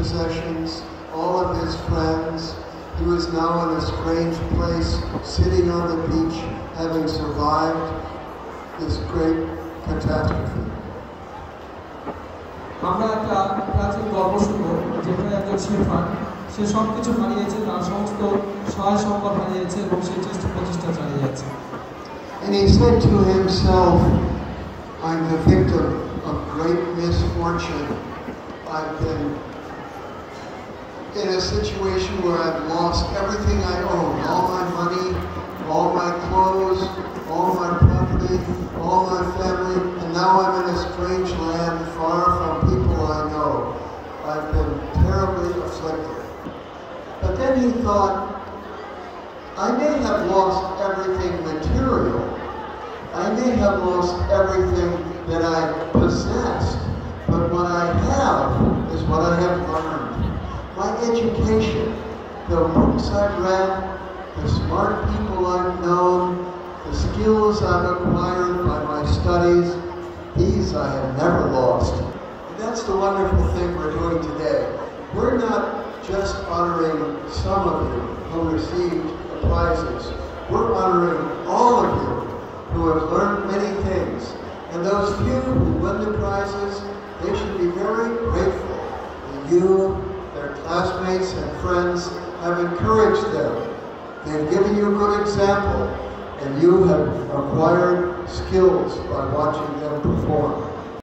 possessions, all of his friends. He was now in a strange place, sitting on the beach, having survived this great catastrophe. আমরা একটা প্রাচীন গল্প শুনবো যেখানে একজন শেফার সে সবকিছু হারিয়েছে, তার সমস্ত সহায় সম্পদ হারিয়েছে এবং সে চেষ্টা চালিয়ে যাচ্ছে। And he said to himself, I'm the victim of great misfortune. I've been in a situation where I've lost everything I own, all my money, all my clothes, all my property, all my family, and now I'm in a strange land far from people I know. I've been terribly afflicted. But then he thought, I may have lost everything material. I may have lost everything that I possessed, but what I have is what I have learned. My education, the books I've read, the smart people I've known, the skills I've acquired by my studies, these I have never lost. And that's the wonderful thing we're doing today. We're not just honoring some of you who received the prizes. We're honoring all of you who have learned many things. And those few who win the prizes, they should be very grateful that you, their classmates and friends, have encouraged them. They've given you a good example, and you have acquired skills by watching them perform.